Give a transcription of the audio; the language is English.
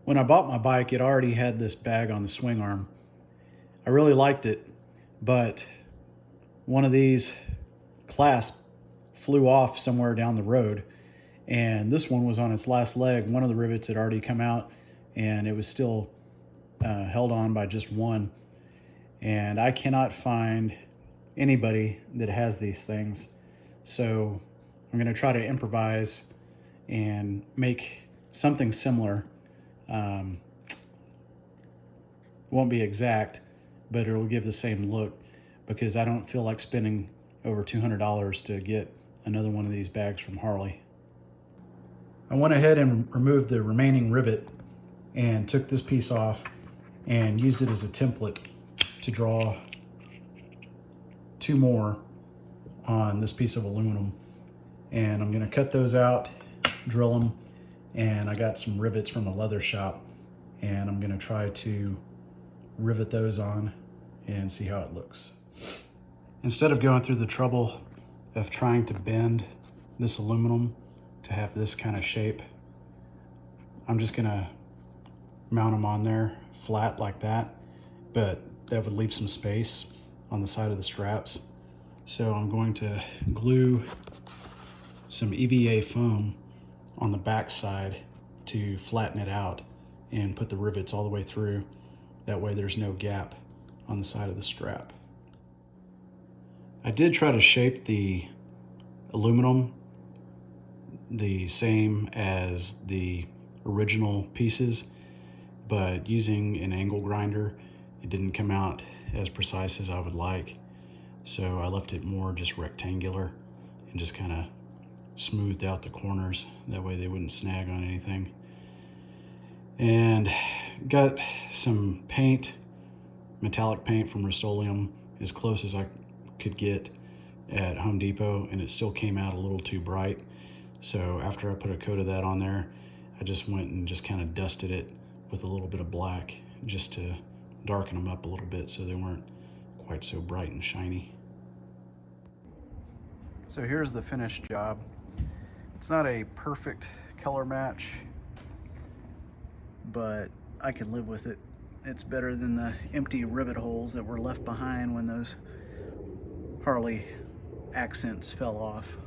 When I bought my bike, it already had this bag on the swing arm. I really liked it, but one of these clasps flew off somewhere down the road, and this one was on its last leg. One of the rivets had already come out, and it was still held on by just one. And I cannot find anybody that has these things. So I'm going to try to improvise and make something similar. Won't be exact, but it'll give the same look, because I don't feel like spending over $200 to get another one of these bags from Harley. I went ahead and removed the remaining rivet and took this piece off and used it as a template to draw two more on this piece of aluminum. And I'm going to cut those out, drill them, and I got some rivets from a leather shop, and I'm going to try to rivet those on and see how it looks. Instead of going through the trouble of trying to bend this aluminum to have this kind of shape, I'm just going to mount them on there flat like that, but that would leave some space on the side of the straps. So I'm going to glue some EVA foam on the back side to flatten it out and put the rivets all the way through. That way there's no gap on the side of the strap. I did try to shape the aluminum the same as the original pieces, but using an angle grinder, it didn't come out as precise as I would like. So I left it more just rectangular and just kind of smoothed out the corners. That way they wouldn't snag on anything. And got some paint, metallic paint from Rust-Oleum, as close as I could get at Home Depot, and it still came out a little too bright. So after I put a coat of that on there, I just went and just kind of dusted it with a little bit of black just to darken them up a little bit so they weren't quite so bright and shiny. So here's the finished job. It's not a perfect color match, but I can live with it. It's better than the empty rivet holes that were left behind when those Harley accents fell off.